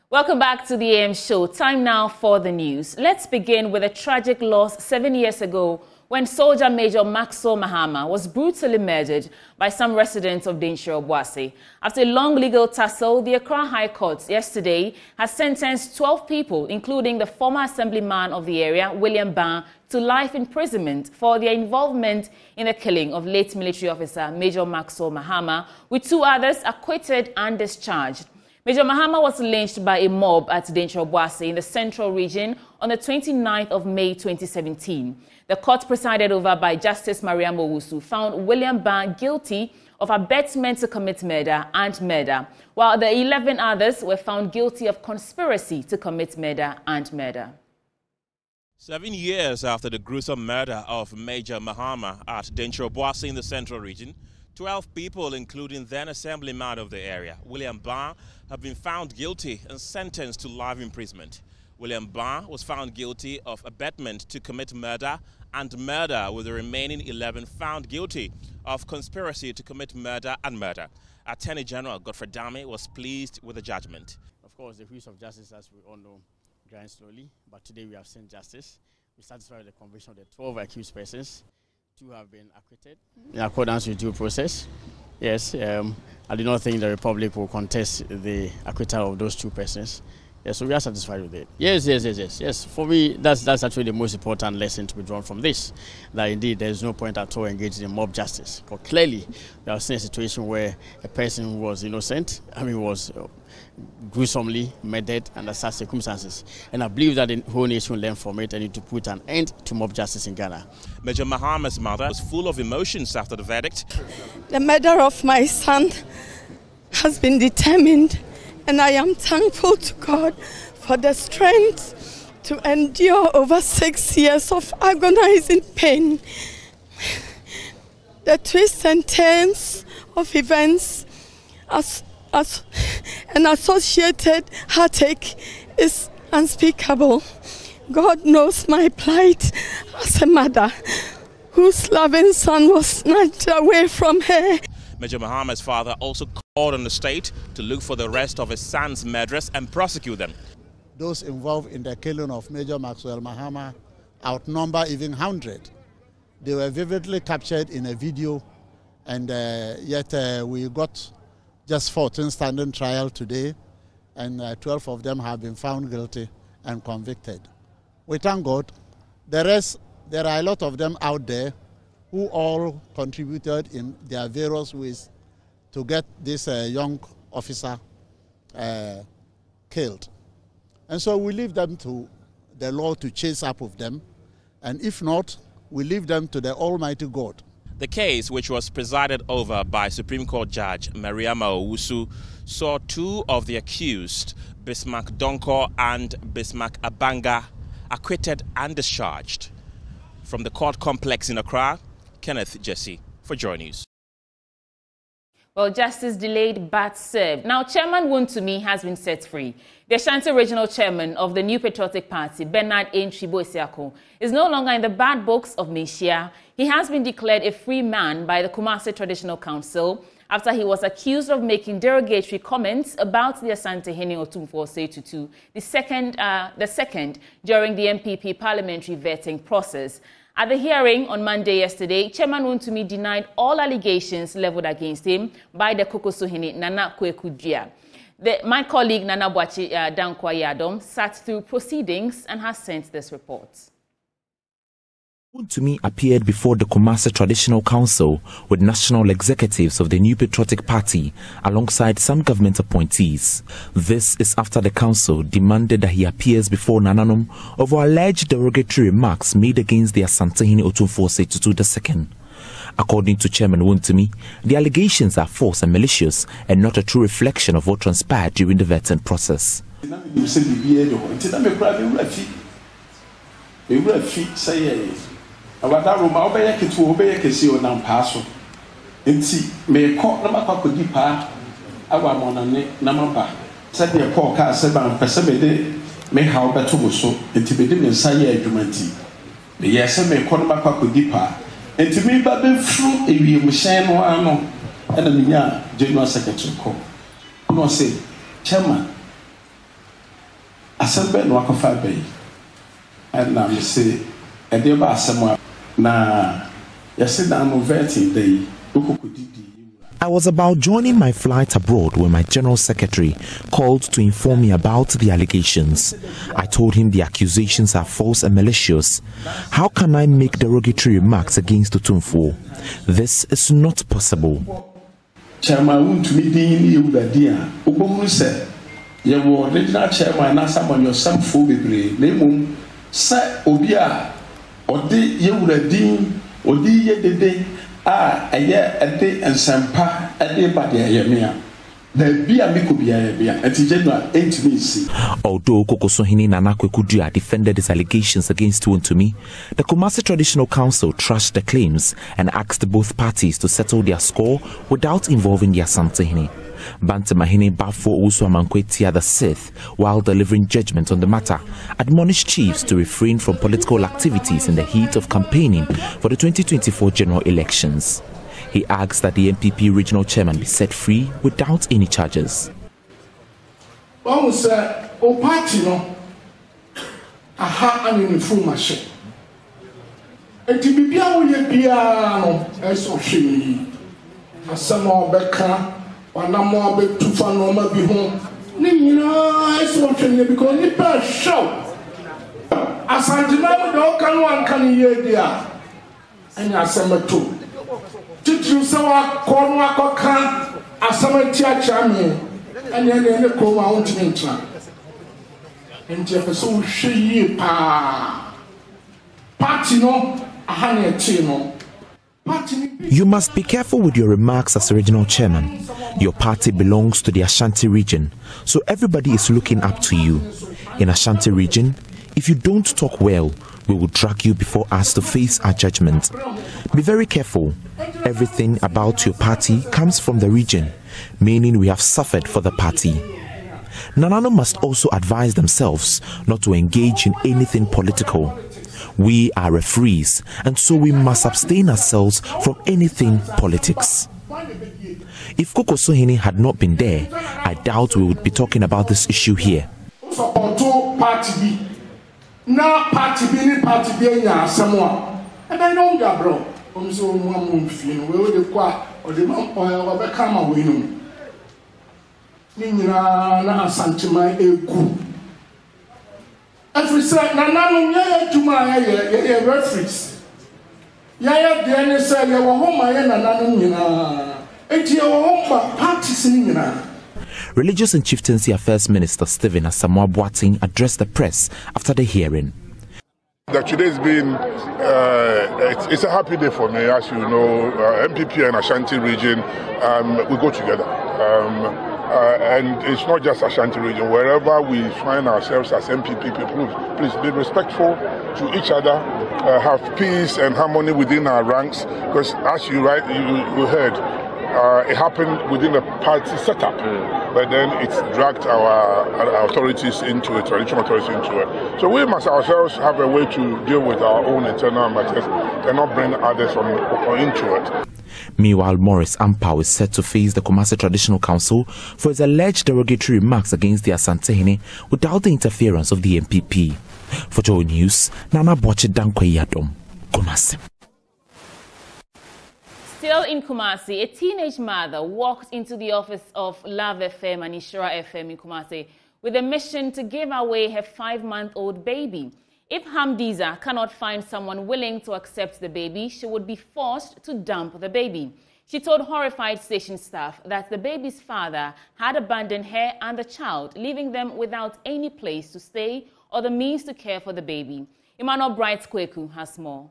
Welcome back to the AM show. Time now for the news. Let's begin with a tragic loss 7 years ago when Soldier Major Maxwell Mahama was brutally murdered by some residents of Denkyre Obuasi. After a long legal tussle, the Accra High Court yesterday has sentenced 12 people, including the former assemblyman of the area, William Ban, to life imprisonment for their involvement in the killing of late military officer Major Maxwell Mahama, with 2 others acquitted and discharged. Major Mahama was lynched by a mob at Denkyre Obuasi in the Central Region on the 29th of May 2017. The court presided over by Justice Mariam Owusu found William Ban guilty of abetment to commit murder and murder, while the 11 others were found guilty of conspiracy to commit murder and murder. 7 years after the gruesome murder of Major Mahama at Denkyre Obuasi in the Central Region, 12 people, including then assemblyman of the area, William Ban, have been found guilty and sentenced to life imprisonment. William Ban was found guilty of abetment to commit murder and murder, with the remaining 11 found guilty of conspiracy to commit murder and murder. Attorney General Godfrey Dame was pleased with the judgment. Of course, the wheels of justice, as we all know, grind slowly, but today we have seen justice. We satisfied with the conviction of the 12 accused persons. 2 have been acquitted in accordance with due process. Yes, I do not think the Republic will contest the acquittal of those 2 persons. Yes, so we are satisfied with it. Yes. For me, that's actually the most important lesson to be drawn from this. That indeed there is no point at all engaging in mob justice. But clearly, we have seen a situation where a person who was innocent, was gruesomely murdered under such circumstances. And I believe that the whole nation will learn from it and need to put an end to mob justice in Ghana. Major Mahama's mother was full of emotions after the verdict. The murder of my son has been determined, and I am thankful to God for the strength to endure over 6 years of agonizing pain. The twists and turns of events and associated heartache is unspeakable. God knows my plight as a mother whose loving son was snatched away from her. Major Mahama's father also called on the state to look for the rest of his son's murderers and prosecute them. Those involved in the killing of Major Maxwell Mahama outnumber even 100. They were vividly captured in a video, and yet we got just 14 standing trial today, and 12 of them have been found guilty and convicted. We thank God. The rest, there are a lot of them out there who all contributed in their various ways to get this young officer killed. And so we leave them to the law to chase up with them, and if not, we leave them to the Almighty God. The case, which was presided over by Supreme Court Judge Mariam Owusu, saw 2 of the accused, Bismarck Donko and Bismarck Abanga, acquitted and discharged. From the court complex in Accra, Kenneth Jesse for JoyNews. Well, justice delayed but served. Now, Chairman Wontumi has been set free. The Ashanti Regional Chairman of the New Patriotic Party, Bernard Ntwibo-Esiako, is no longer in the bad books of Mesia. He has been declared a free man by the Kumasi Traditional Council after he was accused of making derogatory comments about the Asante Hene Otumfuo Tutu, the second during the MPP parliamentary vetting process. At the hearing on Monday yesterday, Chairman Wontumi denied all allegations leveled against him by the Kokoso Hene Nana Kwekudria. My colleague Nana Boachi Dankwa Yadom sat through proceedings and has sent this report. Wontumi appeared before the Kumasi Traditional Council with national executives of the New Patriotic Party alongside some government appointees. This is after the council demanded that he appears before Nananom over alleged derogatory remarks made against the Asante Hene Otumfuo Tutu II. According to Chairman Wontumi, the allegations are false and malicious and not a true reflection of what transpired during the vetting process. Awadaroma obeye ketu obeye kesi o nam paaso enti me ko na makakodi pa awa monane na maba se de ko ka se ban pese me de me ha obeto so enti be de me nsaye adwumanti me yese me ko na makakodi pa enti me ba be fru ewie mu hyen no ano na me nya JoyNews secretary ko no say chairman assemble no akofa bay and I say e dey ba asem na yesi na no vetting day ukukudidi. I was about joining my flight abroad when my General Secretary called to inform me about the allegations. I told him the accusations are false and malicious. How can I make derogatory remarks against Otumfuo? This is not possible. Chairman Wontumi din you da dia. Obohunu se ye wo regional chairman na someone your some fo bebre. Na mum se obi a odi ye wura din odi ye dede eye ede ensempa ede bade ayemia na bia mikobia bia etijeno entimi. Although Kokosohini Nana Kwekudua defended his allegations against Wontumi, the Kumasi Traditional Council trashed the claims and asked both parties to settle their score without involving the Asantehene. Bantamahene Bafo Usuamankwetia VI, while delivering judgment on the matter, admonished chiefs to refrain from political activities in the heat of campaigning for the 2024 general elections. He asks that the MPP regional chairman be set free without any charges. One say, "O party no, aha ani ni full machine. Eti bibia wo ye bia no, eso hwe. Asama obeka wanamo abetufa no ma bi ho ni nyina eso hwe because ni pa show asantima do kan wan kan ye dia anya asama to titru se wa kono akoka asama ti acha me anya ne ko ma wontimi ntra enje pe so hwe yi pa party no aha ne ti no. You must be careful with your remarks as regional chairman. Your party belongs to the Ashanti region, so everybody is looking up to you. In Ashanti region, if you don't talk well, we will drag you before us to face our judgment. Be very careful. Everything about your party comes from the region, meaning we have suffered for the party. Nanano must also advise themselves not to engage in anything political. We are referees, and so we must abstain ourselves from anything politics. If Kokosohini had not been there, I doubt we would be talking about this issue here. Every say na nanu ye juma ye referees ya de say ye wo homa ye na nanu nyina enti ye wo homa parties nyina. Religious and Chieftaincy Affairs Minister Stephen Asamoah Boateng addressed the press after the hearing. Today's been it's a happy day for me. As you know, MPP and Ashanti region we go together. And it's not just Ashanti region. Wherever we find ourselves as MPP people, please be respectful to each other, have peace and harmony within our ranks. Because as you heard, it happened within the party setup, but then it's dragged our authorities into it, traditional authorities into it. So we must ourselves have a way to deal with our own internal matters and not bring others into it. Meanwhile, Morris Ampao is set to face the Kumasi Traditional Council for his alleged derogatory remarks against the Asantehene without the interference of the MPP. For JoyNews, Nana Boche Dankwe-Yadom, Kumasi. Still in Kumasi, a teenage mother walked into the office of Love FM and Ishura FM in Kumasi with a mission to give away her 5-month-old baby. If Hamdiza cannot find someone willing to accept the baby, she would be forced to dump the baby. She told horrified station staff that the baby's father had abandoned her and the child, leaving them without any place to stay or the means to care for the baby. Emmanuel Bright Kweku has more.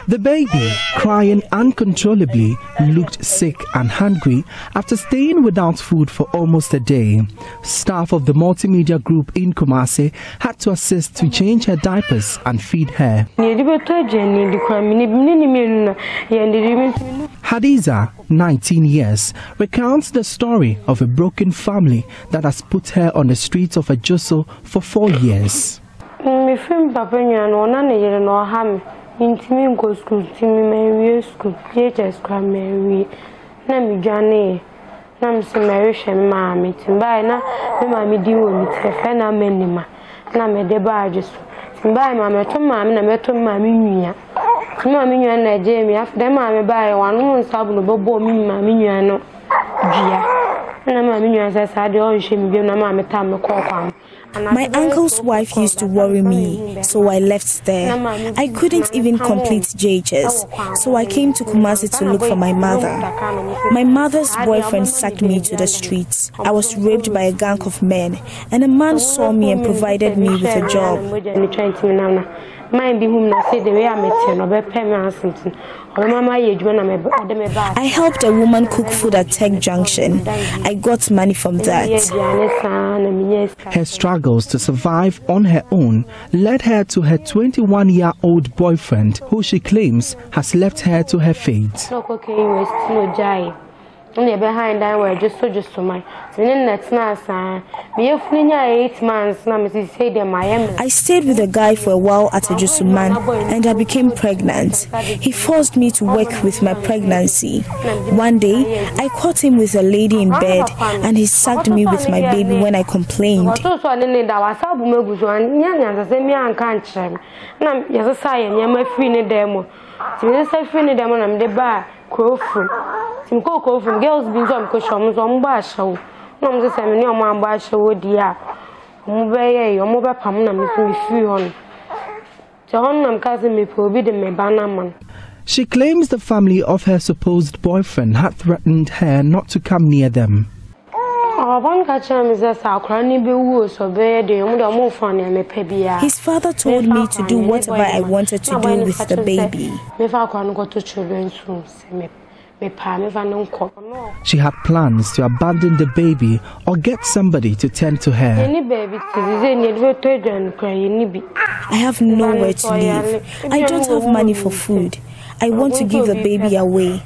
The baby, crying uncontrollably, looked sick and hungry after staying without food for almost a day. Staff of the multimedia group in Kumasi had to assist to change her diapers and feed her. Hadiza, 19 years, recounts the story of a broken family that has put her on the streets of Ajoso for 4 years. Intimi go school, timi me school, JHS cram me na mi dwane I'm some Marishan mammy, Timbai, na, mammy deal with me, Fena Menima, and I made the barges. Timbai, mamma, to mammy, and I met to mammy. Mammy and Jamie, after them, I buy one woman's sabble, bobo, me, mammy, and no. My uncle's wife used to worry me, so I left there. I couldn't even complete JHS, so I came to Kumasi to look for my mother. My mother's boyfriend sacked me to the streets. I was raped by a gang of men, and a man saw me and provided me with a job. I helped a woman cook food at Tech Junction. I got money from that. Her struggles to survive on her own led her to her 21-year-old boyfriend, who she claims has left her to her fate. I stayed with a guy for a while at a Jusuman and I became pregnant. He forced me to work with my pregnancy. One day, I caught him with a lady in bed and he sacked me with my baby when I complained. Girls been some cushions on Basho. No, the same in your man Basho, dear. Mobile, your mobile pamna, Miss Fuhon. John, cousin me forbidden me banaman. She claims the family of her supposed boyfriend had threatened her not to come near them. His father told me to do whatever I wanted to do with the baby. She had plans to abandon the baby or get somebody to tend to her. I have nowhere to live. I don't have money for food. I want to give the baby away.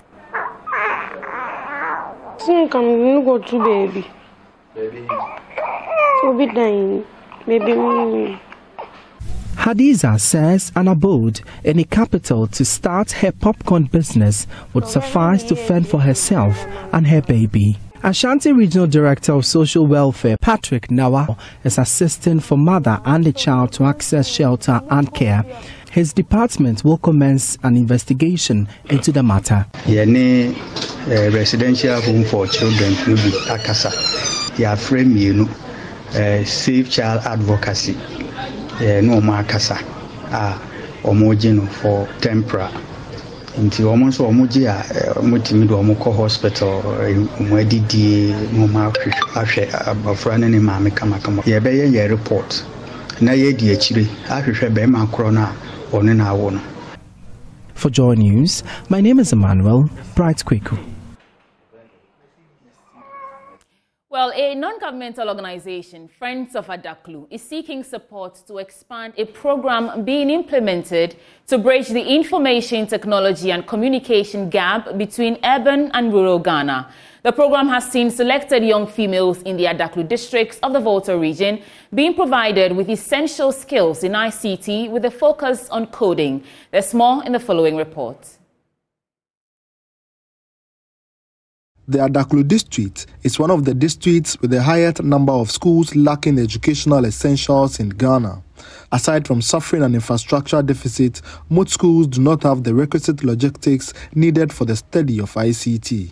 Hadiza says an abode in a capital to start her popcorn business would suffice to fend for herself and her baby. Ashanti Regional Director of Social Welfare Patrick Nawa is assisting for mother and the child to access shelter and care. His department will commence an investigation into the matter. Residential home for children will be Akasa. Frame Safe Child Advocacy. No Makasa. Homogeno for tempera. Into almost Homogia Mutimido Moko Hospital, Mwedidi, Moma, running Mamma Kamakama. Yabaya report. Naye Diachiri, Africa Bema Corona, on an hour. For JoyNews, my name is Emmanuel Bright Kweku. Well, a non-governmental organization, Friends of Adaklu, is seeking support to expand a program being implemented to bridge the information technology and communication gap between urban and rural Ghana. The program has seen selected young females in the Adaklu districts of the Volta region being provided with essential skills in ICT with a focus on coding. There's more in the following report. The Adaklu district is one of the districts with the highest number of schools lacking educational essentials in Ghana. Aside from suffering an infrastructure deficit, most schools do not have the requisite logistics needed for the study of ICT.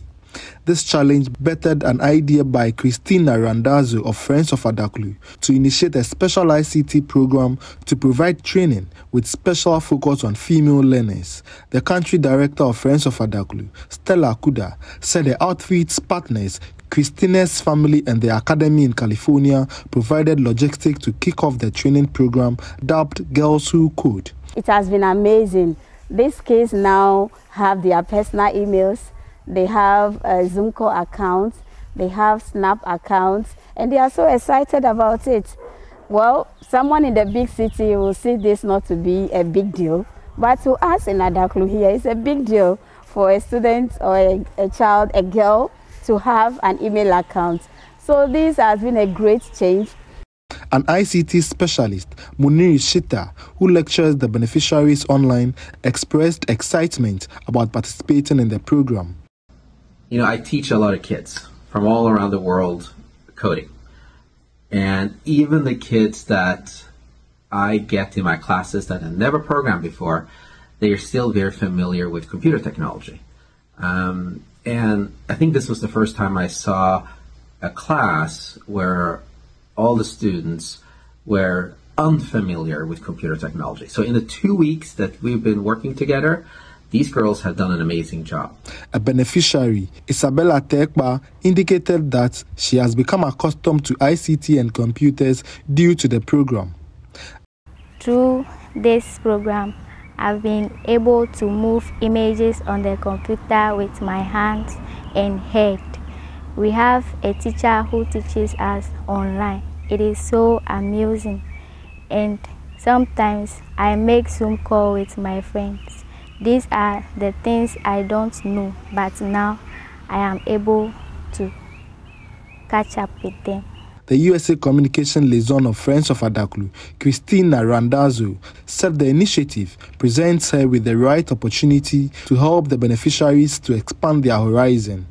This challenge bettered an idea by Christina Randazzo of Friends of Adaklu to initiate a special ICT program to provide training with special focus on female learners. The country director of Friends of Adaklu, Stella Kuda, said the outfit's partners, Christina's family and the academy in California, provided logistics to kick off the training program dubbed Girls Who Code. It has been amazing. These kids now have their personal emails. They have a Zoom call accounts, they have Snap accounts, and they are so excited about it. Well, someone in the big city will see this not to be a big deal, but to us in Adaklu here, it's a big deal for a student or a child, a girl, to have an email account. So this has been a great change. An ICT specialist, Muniri Shita, who lectures the beneficiaries online, expressed excitement about participating in the program. You know, I teach a lot of kids from all around the world coding. And even the kids that I get in my classes that have never programmed before, they are still very familiar with computer technology. And I think this was the first time I saw a class where all the students were unfamiliar with computer technology. So in the 2 weeks that we've been working together, these girls have done an amazing job. A beneficiary, Isabella Tekba, indicated that she has become accustomed to ICT and computers due to the program. Through this program, I've been able to move images on the computer with my hands and head. We have a teacher who teaches us online. It is so amusing. And sometimes I make Zoom call with my friends. These are the things I don't know, but now I am able to catch up with them. The USA Communication Liaison of Friends of Adaklu, Christina Randazzo, said the initiative presents her with the right opportunity to help the beneficiaries to expand their horizon.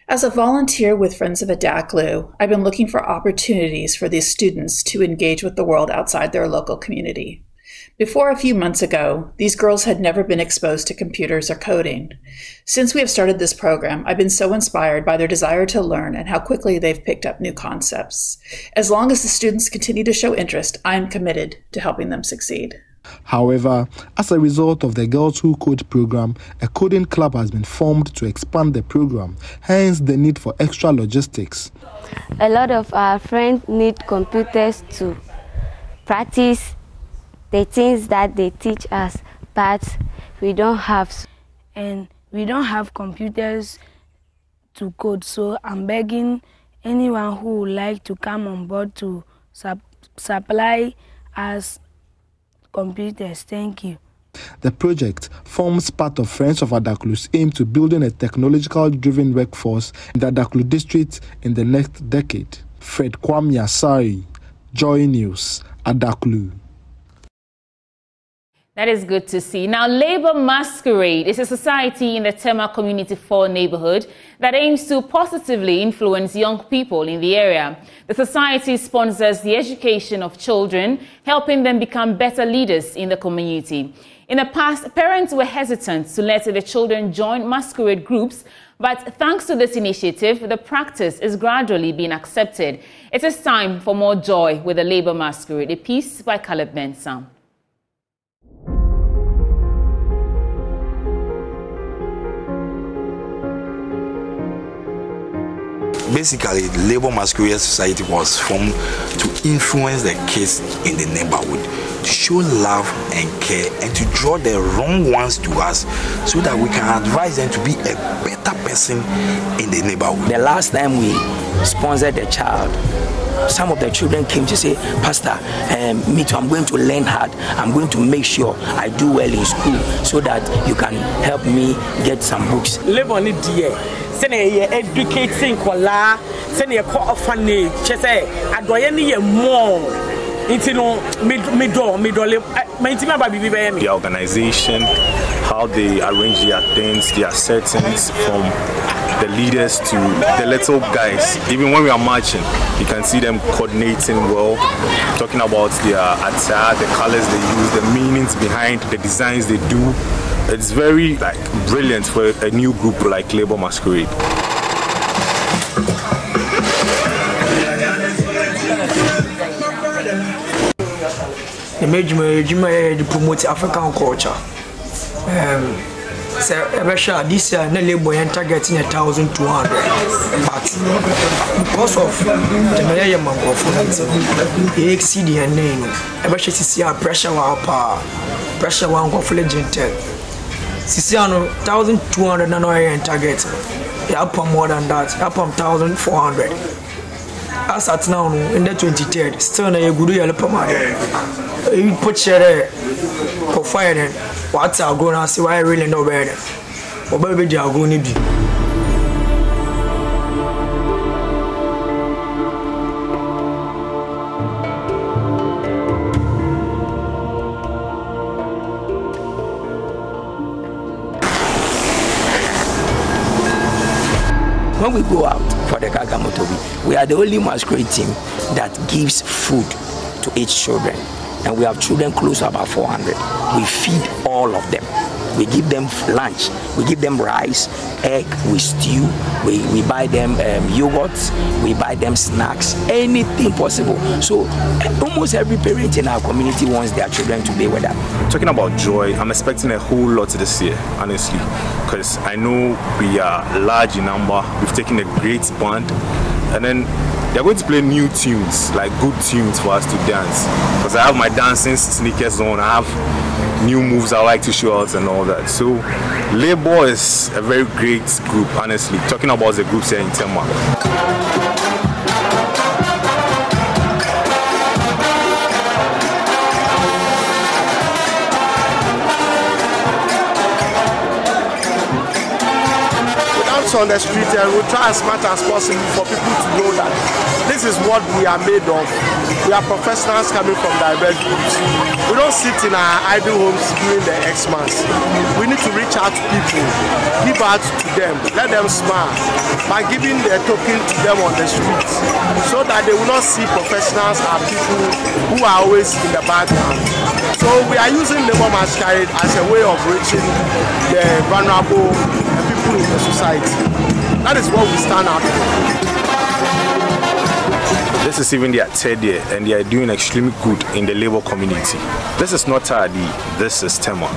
As a volunteer with Friends of Adaklu, I've been looking for opportunities for these students to engage with the world outside their local community. Before a few months ago, these girls had never been exposed to computers or coding. Since we have started this program, I've been so inspired by their desire to learn and how quickly they've picked up new concepts. As long as the students continue to show interest, I am committed to helping them succeed. However, as a result of the Girls Who Code program, a coding club has been formed to expand the program, hence the need for extra logistics. A lot of our friends need computers to practice the things that they teach us, but we don't have. And we don't have computers to code, so I'm begging anyone who would like to come on board to supply us computers. Thank you. The project forms part of Friends of Adaklu's aim to building a technological-driven workforce in the Adaklu district in the next decade. Fred Kwame Asari, Joy News, Adaklu. That is good to see. Now, Labour Masquerade is a society in the Tema Community 4 neighborhood that aims to positively influence young people in the area. The society sponsors the education of children, helping them become better leaders in the community. In the past, parents were hesitant to let the children join masquerade groups, but thanks to this initiative, the practice is gradually being accepted. It is time for more joy with the Labour Masquerade. A piece by Caleb Mensah. Basically, the Labour Masquerade Society was formed to influence the kids in the neighborhood, to show love and care, and to draw the wrong ones to us so that we can advise them to be a better person in the neighborhood. The last time we sponsored a child, some of the children came to say, Pastor, me too, I'm going to learn hard. I'm going to make sure I do well in school so that you can help me get some books. Sene educating kola sene ko orphanage chese adoye ni ye more intino midole maintima ba bibi be me. The organization, how they arrange their things, their settings, from the leaders to the little guys. Even when we are marching, you can see them coordinating well, talking about their attire, the colors they use, the meanings behind the designs they do. It's very brilliant for a new group like Labour Masquerade. The major promote African culture. This year, Labour targeting 1,200, but because of the Malaya Mango, they exceed the name. Pressure one go for legend. Sisiano 1,200 and target. Up more than that, up 1,400. As at now, in the 23rd, still a good year. You put share for fire. What's our going to see why I really know better? Or baby, they are going to be. When we go out for the Agamotobi. We are the only masquerade team that gives food to each children. And we have children close to about 400. We feed all of them. We give them lunch, we give them rice, egg, we stew, we buy them yogurts, we buy them snacks, anything possible. So almost every parent in our community wants their children to be with them. Talking about joy, I'm expecting a whole lot this year, honestly, because I know we are large in number, we've taken a great band, and then they're going to play new tunes, like good tunes for us to dance. Because I have my dancing sneakers on, I have new moves I like to show out and all that. So Labour is a very great group, honestly. Talking about the groups here in Tema. On the street, and we'll try as much as possible for people to know that this is what we are made of. We are professionals coming from diverse groups. We don't sit in our idle homes during the Xmas. We need to reach out to people, give out to them, let them smile by giving their token to them on the streets, so that they will not see professionals as people who are always in the background. So we are using Labour Masquerade as a way of reaching the vulnerable people in the society. That is what we stand out for. This is even their third year, and they are doing extremely good in the Labour community. This is not Tadi, this is Tema.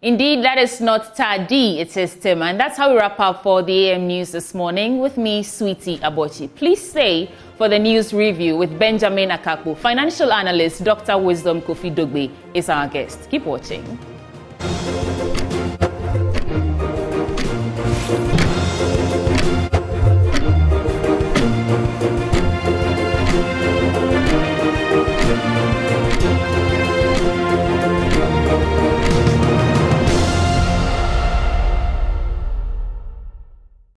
Indeed, that is not Tadi, it is Tema. And that's how we wrap up for the AM News this morning with me, Sweetie Abochi. Please stay for the news review with Benjamin Akakpo. Financial analyst Dr. Wisdom Kofi Dogbe is our guest. Keep watching.